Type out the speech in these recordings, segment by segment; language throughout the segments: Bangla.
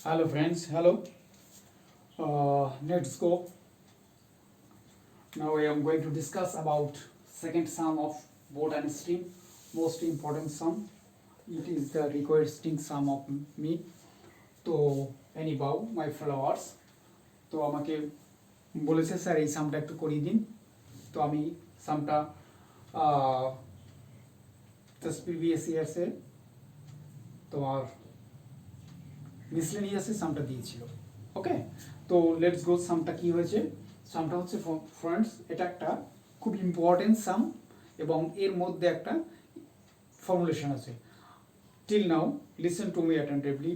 Hello friends, hello. Let's go. Now I am going to discuss about second sum of boat and stream, most important sum. It is the requesting sum of me. তো anyhow my followers, তো আমাকে বলেছে স্যার এই সামটা একটু করিয়ে দিন। তো আমি সামটা জাস্ট প্রিভিয়াস ইয়ার্সে তোমার মিসলেনিয়াসে সামটা দিয়েছিল। ওকে, তো লেটস গো। সামটা কি হয়েছে? সামটা হচ্ছে ফ্রেন্ডস, এটা একটা খুব ইম্পর্টেন্ট সাম এবং এর মধ্যে একটা ফর্মুলেশন আছে। Till now listen to me attentively.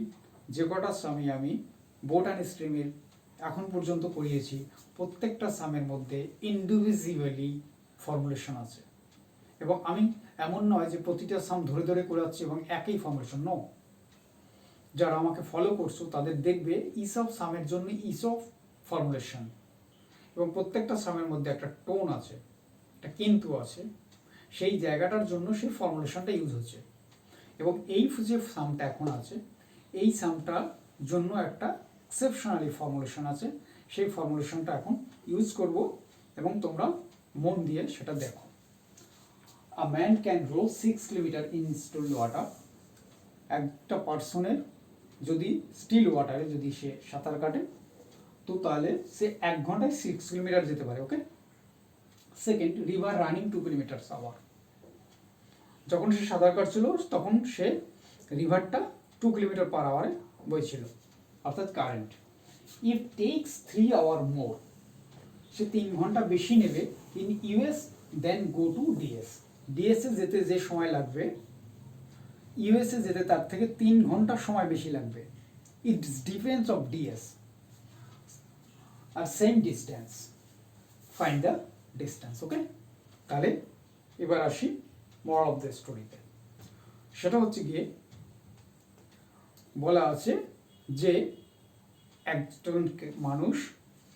যে কটা সামই আমি বোট অ্যান্ড স্ট্রিমের এখন পর্যন্ত করিয়েছি, প্রত্যেকটা সামের মধ্যে ইন্ডিভিজুয়ালি ফর্মুলেশন আছে। এবং আমি এমন নয় যে প্রতিটা সাম ধরে ধরে করাচ্ছি এবং একই ফর্মুলেশন, নো। যারা আমাকে ফলো করছো তাদের দেখবে ইচ অফ সামের জন্য ইচ অফ ফর্মুলেশন, এবং প্রত্যেকটা সামের মধ্যে একটা টোন আছে, একটা কিন্তু আছে, সেই জায়গাটার জন্য সেই ফর্মুলেশনটা ইউজ হচ্ছে। এবং এই যে সামটা এখন আছে, এই সামটার জন্য একটা এক্সেপশনালি ফর্মুলেশন আছে, সেই ফর্মুলেশনটা এখন ইউজ করব এবং তোমরা মন দিয়ে সেটা দেখো। A man can row 6 kilometre in still water. একটা পার্সনের যদি স্টিল ওয়াটারে যদি সে সাঁতার কাটে, তো তাহলে সে 1 ঘন্টায় 6 কিলোমিটার যেতে পারে। Okay. Second, river running 2 kilometre hour. যখন সে সাঁতার কাটছিল তখন সে রিভারটা 2 কিলোমিটার পার আওয়ারে বইছিল, অর্থাৎ current. If takes 3 hour more, সে 3 ঘন্টা বেশি নেবে in US then go to DS. ডিএসএ যেতে যে সময় লাগবে, ইউএসএ যেতে তার থেকে 3 ঘন্টা সময় বেশি লাগবে। ইটস ডিফারেন্স অফ ডিএস আর same distance, find the distance. Okay, তাহলে এবার আসি মোরাল অফ দ্য স্টোরিতে। সেটা হচ্ছে গিয়ে বলা আছে যে একজন মানুষ,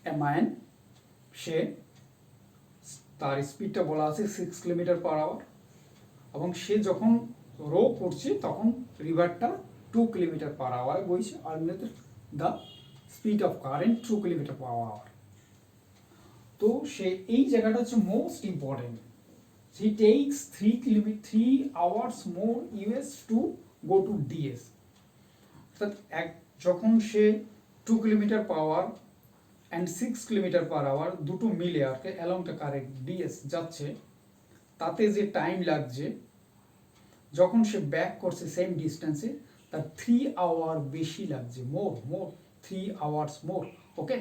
এ ম্যান, সে তার স্পিডটা বলা আছে 6 কিলোমিটার পার আওয়ার, এবং সে যখন রো করছে তখন রিভারটা 2 কিলোমিটার পার আওয়ারে বইছে, আর the speed of current 2 kilometre per hour. তো সে এই জায়গাটা হচ্ছে most important. He takes 3 hours more US to go to DS. অর্থাৎ যখন সে 2 kilometre per hour and 6 kilometre per hour দুটো মিলে আর কি অ্যালং দ্য কারেন্ট ডিএস যাচ্ছে, তাতে যে টাইম লাগছে যখন সে ব্যাক করছে সেম ডিস্টেন্সে, তার 3 আওয়ার বেশি লাগছে, মোর 3 আওয়ার্স মোর। ওকে,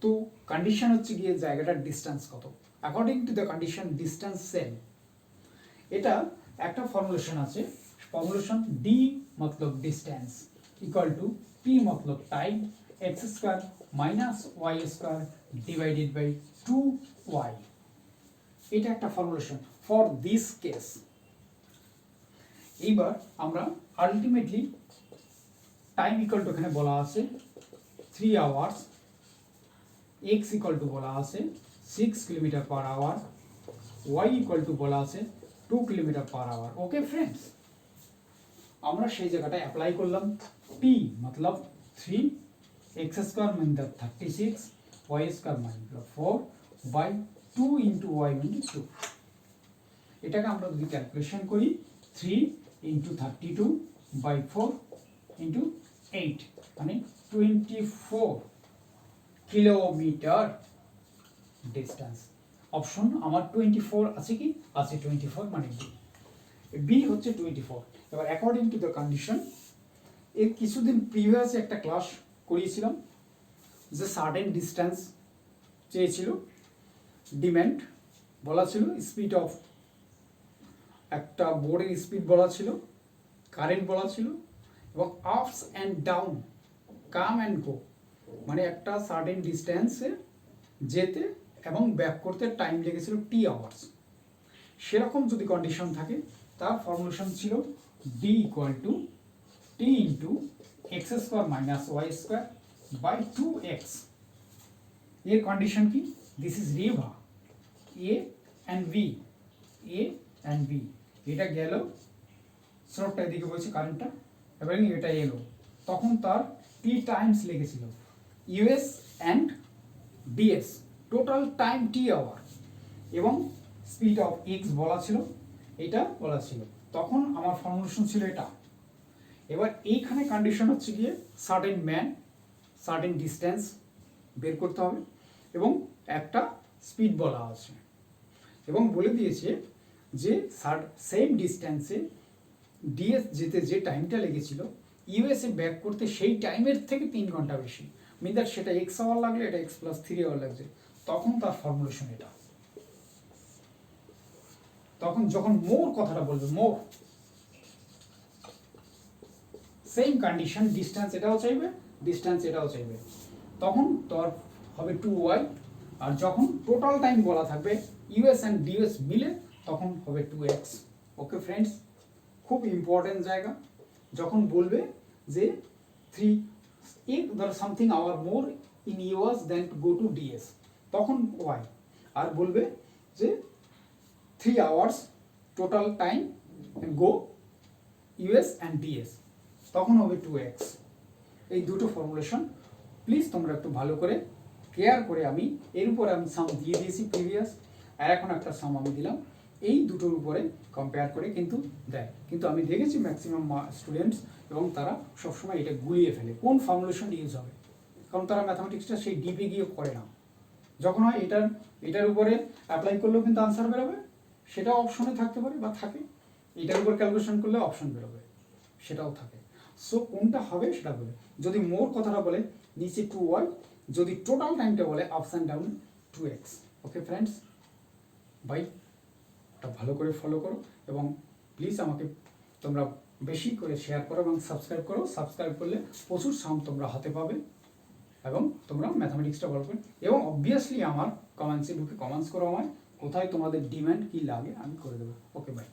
তো কন্ডিশন হচ্ছে গিয়ে জায়গাটার ডিস্টেন্স কত। According to the condition distance same. এটা একটা ফর্মুলেশন আছে, ফর্মুলেশন ডি মতলব ডিস্টেন্স ইকুয়াল টু পি মতলব time x square minus y square divided by 2y। এটা একটা ফর্মুলেশন ফর দিস কেস। এইবার আমরা আলটিমেটলি টাইম ইকুয়াল টু এখানে বলা আছে 3 আওয়ার্স, এক্স ইকুয়াল টু বলা আছে 6 kilometre per hour, Y equal to বলা আছে 2 kilometre per hour. Okay friends, আমরা সেই জায়গাটা অ্যাপ্লাই করলাম। পি মতলব 3, X square mean the 36, Y square mean 4 by 2 into Y mean 2। এটাকে আমরা যদি ক্যালকুলেশন করি, 3 ইন্টু 32 বাই 4 ইন্টু 8, মানে 24 কিলোমিটার ডিস্টেন্স। অপশন আমার 24 আছে কি? আছে 24, মানে বি হচ্ছে 24। এবার অ্যাকর্ডিং টু দ্য কন্ডিশন, এর কিছুদিন প্রিভিয়াসে একটা ক্লাস করিয়েছিলাম যে সার্টেন ডিস্টেন্স চেয়েছিল, ডিম্যান্ড বলা ছিল, স্পিড অফ একটা বোর্ডের স্পিড বলা ছিল, কারেন্ট বলা ছিল, এবং ups and down, come and go, মানে একটা সার্টেন ডিস্টেন্সে যেতে এবং ব্যাক করতে টাইম লেগেছিল টি আওয়ার্স। সেরকম যদি কন্ডিশন থাকে, তার ফর্মুলেশন ছিল D equal to T into x square minus y square by 2x। এর কন্ডিশন কি? This is river, A and B, A and B. এটা গেল, স্রোতটা এদিকে বলছে কারেন্টটা, এবং এটা এলো, তখন তার টি টাইমস লেগেছিল, US and DS total time T hour, এবং স্পিড অফ এক্স বলা ছিল, এটা বলা ছিল। তখন আমার ফর্মুলেশন ছিল এটা। এবার এইখানে কন্ডিশন হচ্ছে গিয়ে সার্টেন ম্যান, সার্টেন ডিস্টেন্স বের করতে হবে, এবং একটা স্পিড বলা আছে, এবং বলে দিয়েছে যে সেম ডিস্টেন্সে ডিএস যেতে যে টাইমটা লেগেছিল, ইউএসএ ব্যাক করতে সেই টাইমের থেকে 3 ঘন্টা বেশি, মিন দ্যাট সেটা এক্স আওয়ার লাগলে এটা এক্স প্লাস 3 আওয়ার লাগছে। তখন তার ফর্মুলেশন এটা। তখন যখন মোর কথাটা বলবে, মোর সেম কন্ডিশন, ডিস্টেন্স এটাও চাইবে, ডিস্টেন্স এটাও চাইবে, তখন তোর হবে 2y। আর যখন টোটাল টাইম বলা থাকবে ইউএস অ্যান্ড ডিএস মিলে, তখন হবে 2x। ওকে ফ্রেন্ডস, খুব ইম্পর্টেন্ট জায়গা। যখন বলবে যে 3 if there something hour more in US than to go to DS, তখন y। আর বলবে যে 3 hours total time and go US and DS, তখন হবে 2x। এই দুটো ফর্মুলেশন প্লিজ তোমরা একটু ভালো করে কেয়ার করে, আমি এর উপরে আমি সাম দিয়ে দিয়েছি প্রিভিয়াস, আর এখন একটা সাম আমি দিলাম, এই দুটোর উপরে কম্পেয়ার করে কিন্তু দেয়। কিন্তু আমি দেখেছি ম্যাক্সিমাম স্টুডেন্টস এবং তারা সবসময় এটা গুলিয়ে ফেলে কোন ফর্মুলেশন ইউজ হবে, কারণ তারা ম্যাথামেটিক্সটা সেই ডিপে গিয়ে করে না। যখন হয় এটার উপরে অ্যাপ্লাই করলেও কিন্তু আনসার বেরোবে, সেটাও অপশনে থাকতে পারে বা থাকে, এটার উপর ক্যালকুলেশন করলে অপশন বেরোবে, সেটাও থাকে। সো কোনটা হবে সেটা বলে, যদি মোর কথাটা বলে নিচে 2y, যদি টোটাল টাইমটা বলে ups and down 2x। Okay friends, bye, ওটা ভালো করে ফলো করো, এবং প্লিজ আমাকে তোমরা বেশি করে শেয়ার করো এবং সাবস্ক্রাইব করো। সাবস্ক্রাইব করলে প্রচুর সাম তোমরা হাতে পাবে, এবং তোমরা ম্যাথামেটিক্সটা ভালো করবে। এবং অবভিয়াসলি আমার কমেন্টসে ঢুকে কমেন্টস করো, আমায় কোথায় তোমাদের ডিমান্ড কী লাগে আমি করে দেবো। Okay bye.